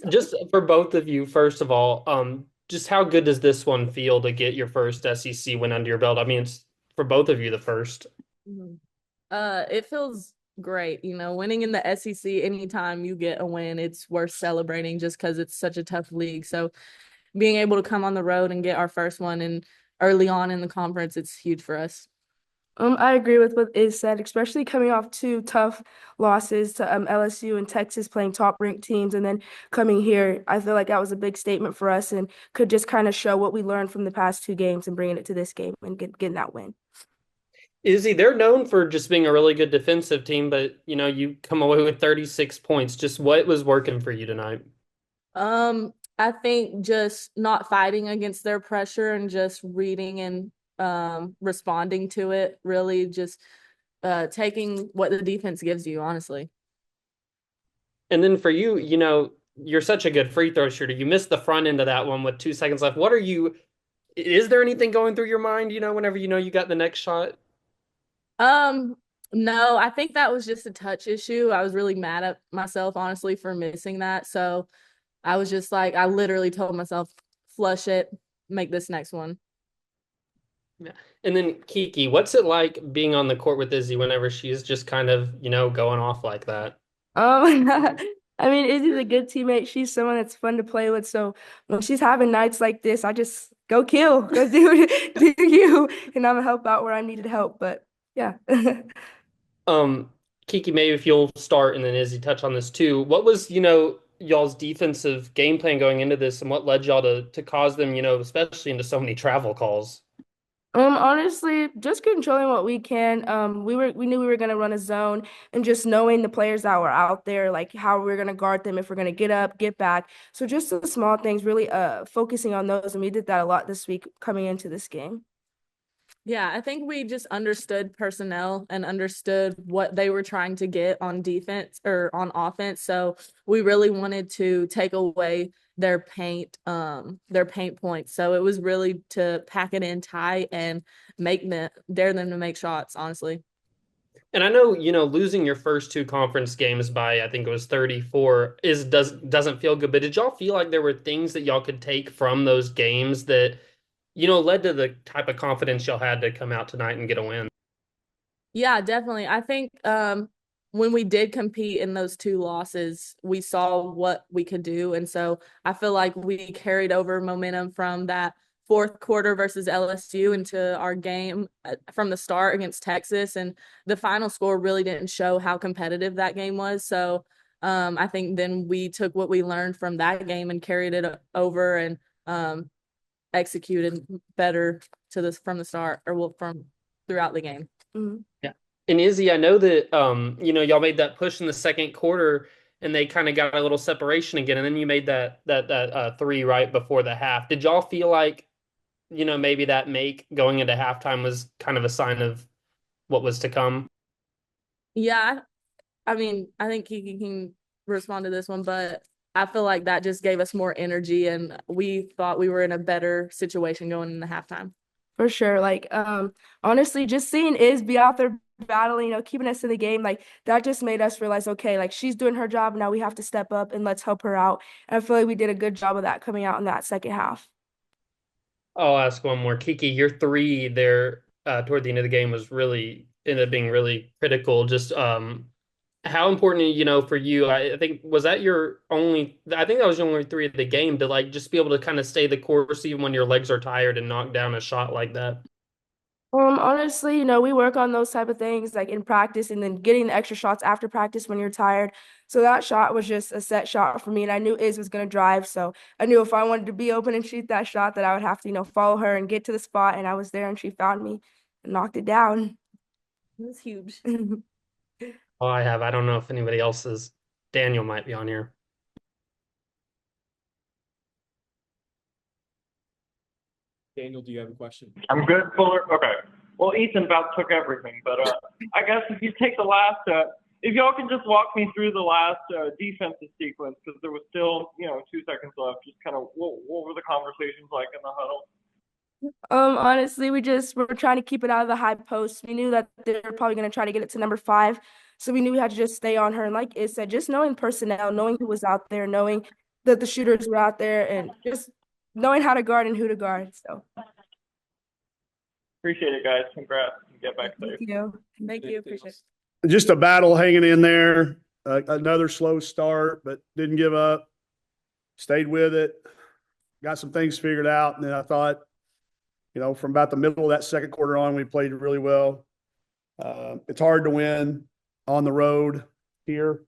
Just for both of you, first of all, just how good does this one feel to get your first SEC win under your belt? I mean, it's for both of you the first. Mhm. It feels great. Winning in the SEC anytime you get a win, it's worth celebrating just because it's such a tough league. So being able to come on the road and get our first one and early on in the conference, it's huge for us. I agree with what is said, especially coming off two tough losses to LSU and Texas playing top ranked teams and then coming here. I feel like that was a big statement for us and could just kind of show what we learned from the past two games and bringing it to this game and getting that win. Izzy, they're known for just being a really good defensive team, but you come away with 36 points. Just what was working for you tonight? I think just not fighting against their pressure and just reading and responding to it, really just taking what the defense gives you, honestly. And then for you, you're such a good free throw shooter. You missed the front end of that one with 2 seconds left. Is there anything going through your mind, whenever you got the next shot? Um, no, I think that was just a touch issue. I was really mad at myself, honestly, for missing that. So I was just like, I literally told myself, flush it, make this next one. Yeah. And then Kiki, what's it like being on the court with Izzy whenever she's just kind of, going off like that? I mean, Izzy's a good teammate. She's someone that's fun to play with. So when she's having nights like this, I just go kill, go do you, and I'm gonna help out where I needed help. But yeah. Um, Kiki, maybe if you'll start and then Izzy touch on this too. What was, y'all's defensive game plan going into this and what led y'all to cause them, especially into so many travel calls? Honestly, just controlling what we can. We knew we were gonna run a zone and just knowing the players that were out there, like how we are gonna guard them if we're gonna get up, get back. So just the small things, really focusing on those, and we did that a lot this week coming into this game. Yeah, I think we just understood personnel and understood what they were trying to get on defense or on offense. So we really wanted to take away their paint points. So it was really to pack it in tight and dare them to make shots, honestly. And I know, losing your first two conference games by I think it was 34 doesn't feel good, but did y'all feel like there were things that y'all could take from those games that, led to the type of confidence y'all had to come out tonight and get a win? Yeah, definitely. I think when we did compete in those two losses, we saw what we could do. And so I feel like we carried over momentum from that fourth quarter versus LSU into our game from the start against Texas. And the final score really didn't show how competitive that game was. So I think then we took what we learned from that game and carried it over and executed better to this from the start or well, from throughout the game. Mhm. Yeah. And Izzy, I know that y'all made that push in the second quarter and they kind of got a little separation again, and then you made that three right before the half. Did y'all feel like, maybe that make going into halftime was kind of a sign of what was to come? Yeah, I mean, I think Kiki can respond to this one, but I feel like that just gave us more energy and we thought we were in a better situation going into halftime. For sure. Honestly, just seeing Iz be out there battling, keeping us in the game, like that just made us realize, okay, like she's doing her job. Now we have to step up and let's help her out. And I feel like we did a good job of that coming out in that second half. I'll ask one more. Kiki, your three there toward the end of the game was really ended up being really critical. Just how important, for you, I think was that your only I think that was your only three of the game to like just be able to kind of stay the course even when your legs are tired and knock down a shot like that. Honestly, we work on those type of things like in practice and then getting the extra shots after practice when you're tired. So that shot was just a set shot for me, and I knew Iz was gonna drive. So I knew if I wanted to be open and shoot that shot, that I would have to, follow her and get to the spot. And I was there, and she found me and knocked it down. It was huge. Oh, I have. I don't know if anybody else is. Daniel might be on here. Daniel, do you have a question? I'm good, Fuller. Okay. Well, Ethan about took everything, but I guess if you take the last, if y'all can just walk me through the last defensive sequence, because there was still, 2 seconds left. Just kind of what were the conversations like in the huddle? Honestly, we're trying to keep it out of the high post. We knew that they're probably gonna try to get it to number five. So we knew we had to just stay on her. And like it said, just knowing personnel, knowing who was out there, knowing that the shooters were out there and just knowing how to guard and who to guard. So Appreciate it, guys. Congrats. Get back safe. thank you. Thank you. Appreciate it. Just a battle hanging in there. Another slow start, but didn't give up. Stayed with it. Got some things figured out. And then I thought, from about the middle of that second quarter on, we played really well. It's hard to win on the road here,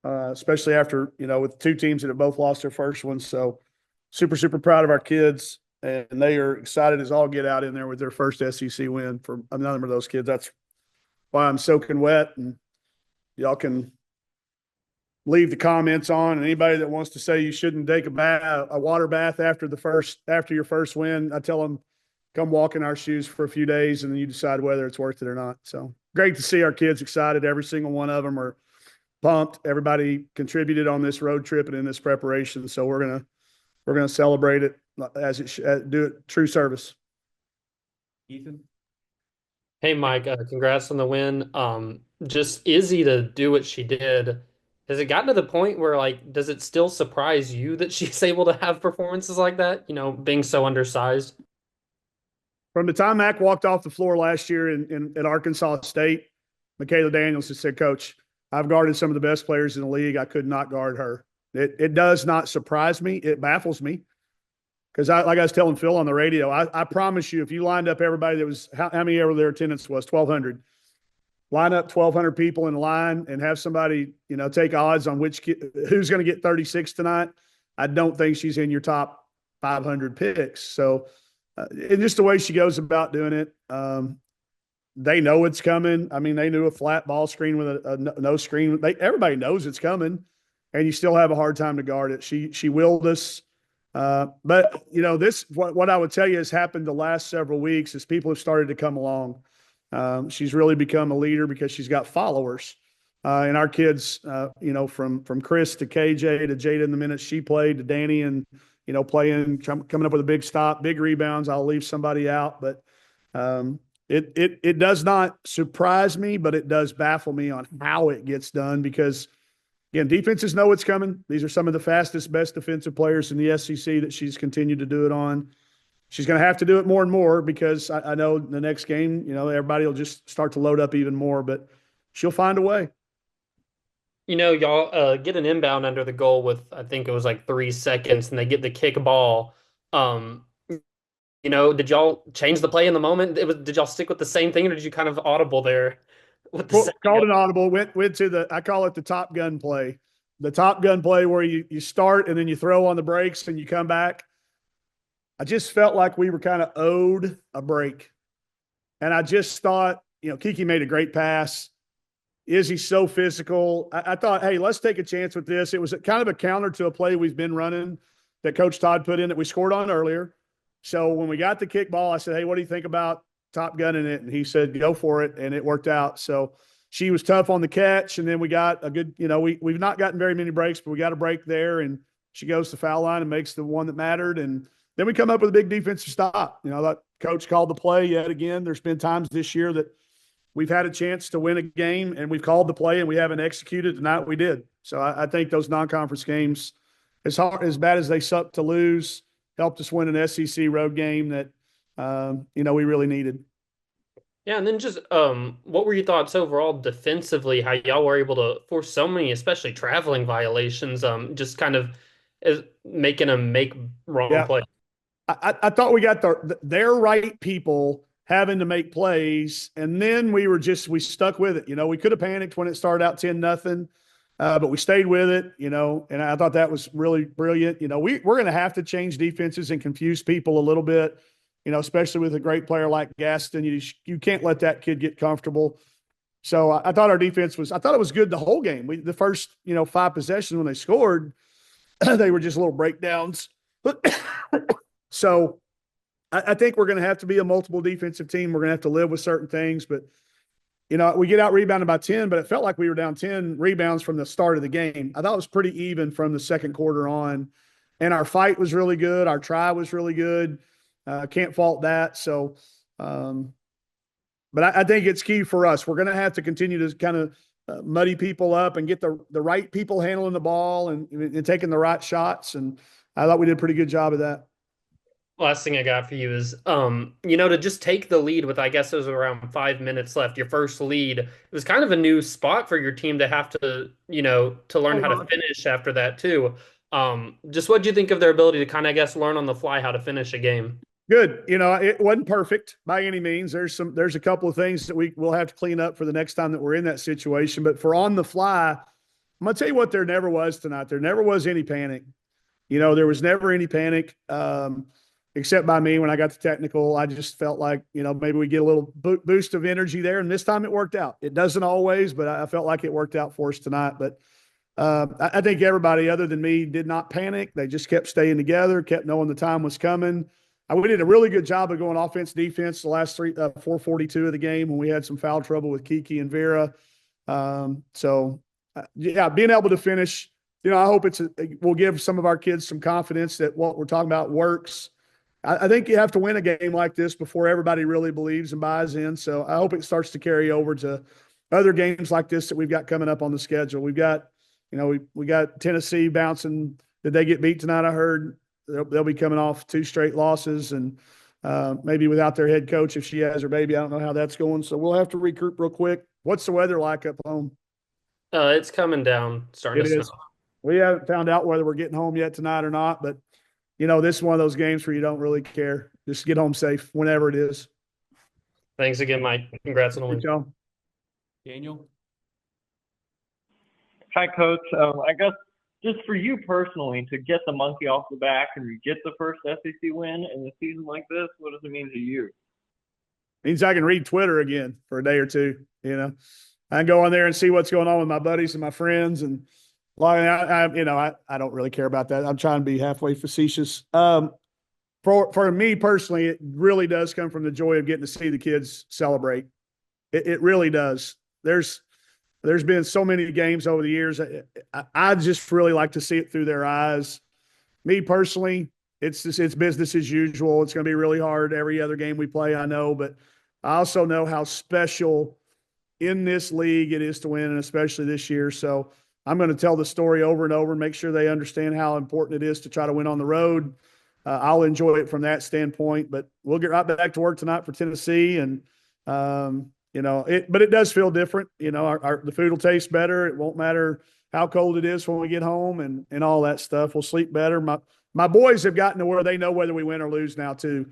especially after, with two teams that have both lost their first one. So super, super proud of our kids. And they are excited as all get out in there with their first SEC win for a number of those kids. That's why I'm soaking wet. And y'all can leave the comments on. And anybody that wants to say you shouldn't take a water bath after your first win, I tell them, come walk in our shoes for a few days and then you decide whether it's worth it or not. So great to see our kids excited. Every single one of them are pumped. Everybody contributed on this road trip and in this preparation. So we're going to celebrate it as do it true service. Ethan? Hey, Mike, congrats on the win. Just Izzy to do what she did. Has it gotten to the point where, like, does it still surprise you that she's able to have performances like that, being so undersized? From the time Mac walked off the floor last year at Arkansas State, Michaela Daniels has said, Coach, I've guarded some of the best players in the league. I could not guard her. It does not surprise me. It baffles me. Because like I was telling Phil on the radio, I promise you, if you lined up everybody that was, how many ever their attendance was, 1,200, line up 1,200 people in line and have somebody, take odds on who's going to get 36 tonight. I don't think she's in your top 500 picks. So, and just the way she goes about doing it, they know it's coming. I mean, they knew a flat ball screen with a no screen. Everybody knows it's coming, and you still have a hard time to guard it. She willed us. But what I would tell you has happened the last several weeks is people have started to come along. She's really become a leader because she's got followers. And our kids, from Chris to KJ to Jada in the minutes she played to Danny and, coming up with a big stop, big rebounds. I'll leave somebody out, but it does not surprise me, but it does baffle me on how it gets done because, again, defenses know it's coming. These are some of the fastest, best defensive players in the SEC that she's continued to do it on. She's going to have to do it more and more because I know the next game, everybody will just start to load up even more, but she'll find a way. Y'all get an inbound under the goal with, I think it was like 3 seconds, and they get the kick ball. Did y'all change the play in the moment? Did y'all stick with the same thing, or did you kind of audible there? Called an audible, went to I call it the Top Gun play. The Top Gun play where you start and then you throw on the brakes and you come back. I just felt like we were kind of owed a break. And I just thought, Kiki made a great pass. Izzy's so physical. I thought, hey, let's take a chance with this. It was kind of a counter to a play we've been running that Coach Todd put in that we scored on earlier. So when we got the kickball, I said, hey, what do you think about Top Gunning it? And he said, go for it. And it worked out. So she was tough on the catch. And then we got a good, we've not gotten very many breaks, but we got a break there. And she goes to foul line and makes the one that mattered. And then we come up with a big defensive stop. That coach called the play yet again. There's been times this year that we've had a chance to win a game and we've called the play and we haven't executed. Tonight we did. So I think those non-conference games, as bad as they suck to lose, helped us win an SEC road game that, we really needed. Yeah, and then just what were your thoughts overall defensively? How y'all were able to force so many, especially traveling violations, just kind of making them make wrong plays. I thought we got their right people having to make plays, and then we stuck with it. We could have panicked when it started out 10-0, but we stayed with it. And I thought that was really brilliant. We're going to have to change defenses and confuse people a little bit. Especially with a great player like Gaston, you can't let that kid get comfortable. So I thought our defense I thought it was good the whole game. The first, 5 possessions when they scored, they were just little breakdowns. So I think we're going to have to be a multiple defensive team. We're going to have to live with certain things, but we get out rebounded by 10, but it felt like we were down 10 rebounds from the start of the game. I thought it was pretty even from the second quarter on, and our fight was really good. Our try was really good. Can't fault that. So, but I think it's key for us. We're going to have to continue to kind of muddy people up and get the right people handling the ball and taking the right shots. And I thought we did a pretty good job of that. Last thing I got for you is, to just take the lead with, I guess it was around 5 minutes left, your first lead. It was kind of a new spot for your team to have to, to learn how to finish after that too. Just what do you think of their ability to kind of, I guess, learn on the fly how to finish a game? Good. It wasn't perfect by any means. There's a couple of things that we'll have to clean up for the next time that we're in that situation. But for on the fly, I'm gonna tell you what there never was tonight. There never was any panic. There was never any panic, except by me when I got the technical. I just felt like, maybe we get a little boost of energy there. And this time it worked out. It doesn't always, but I felt like it worked out for us tonight. But I think everybody other than me did not panic. They just kept staying together, kept knowing the time was coming. We did a really good job of going offense, defense the last 442 of the game when we had some foul trouble with Kiki and Vera. Yeah, being able to finish, I hope will give some of our kids some confidence that what we're talking about works. I think you have to win a game like this before everybody really believes and buys in. So I hope it starts to carry over to other games like this that we've got coming up on the schedule. We've got, we got Tennessee bouncing. Did they get beat tonight? I heard they'll be coming off 2 straight losses and maybe without their head coach if she has her baby. I don't know how that's going. So we'll have to regroup real quick. What's the weather like up home? It's coming down, starting It to is. snow. We haven't found out whether we're getting home yet tonight or not, but this is one of those games where you don't really care. Just get home safe whenever it is. Thanks again, Mike. Congrats on the win. Good job. Daniel? Hi, Coach. I guess just for you personally, to get the monkey off the back and get the first SEC win in a season like this, what does it mean to you? Means I can read Twitter again for a day or two. I can go on there and see what's going on with my buddies and my friends. And I don't really care about that. I'm trying to be halfway facetious. For me personally, it really does come from the joy of getting to see the kids celebrate. It really does. There's been so many games over the years. I just really like to see it through their eyes. Me personally, it's business as usual. It's going to be really hard every other game we play, I know, but I also know how special in this league it is to win, and especially this year. So I'm going to tell the story over and over and make sure they understand how important it is to try to win on the road. I'll enjoy it from that standpoint, but we'll get right back to work tonight for Tennessee. And, but it does feel different. The food will taste better. It won't matter how cold it is when we get home and all that stuff. We'll sleep better. My boys have gotten to where they know whether we win or lose now too.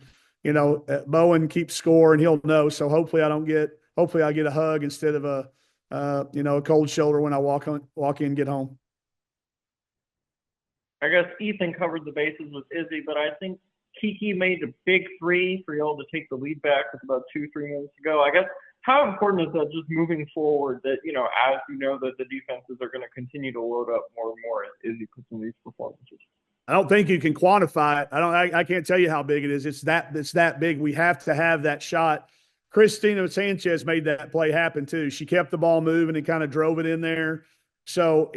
Bowen keeps score and he'll know. So hopefully I get a hug instead of a cold shoulder when I walk in and get home. I guess Ethan covered the bases with Izzy, but I think Kiki made a big 3 for y'all to take the lead back with about 2-3 minutes to go. I guess how important is that just moving forward that, as you know that the defenses are going to continue to load up more and more as Izzy puts in these performances? I don't think you can quantify it. I can't tell you how big it is. It's that big. We have to have that shot. Christina Sanchez made that play happen too. She kept the ball moving and kind of drove it in there. So,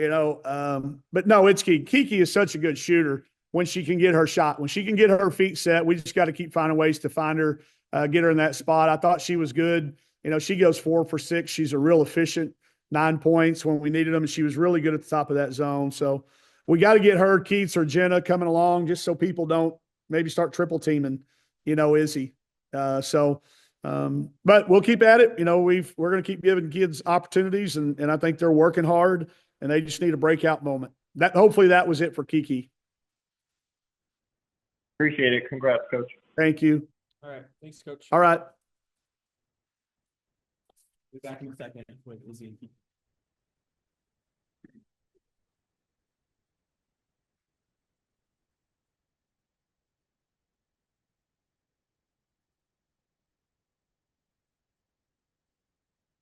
but no, it's Kiki. Kiki is such a good shooter when she can get her shot. When she can get her feet set, we just got to keep finding ways to find her, get her in that spot. I thought she was good. She goes 4 for 6. She's a real efficient 9 points when we needed them, and she was really good at the top of that zone. So we got to get her, Keats or Jenna coming along just so people don't maybe start triple teaming, Izzy. But we'll keep at it. We're going to keep giving kids opportunities, and I think they're working hard, and they just need a breakout moment. Hopefully that was it for Kiki. Appreciate it. Congrats, Coach. Thank you. All right. Thanks, Coach. All right. Be back in a second with Izzy and Kiki.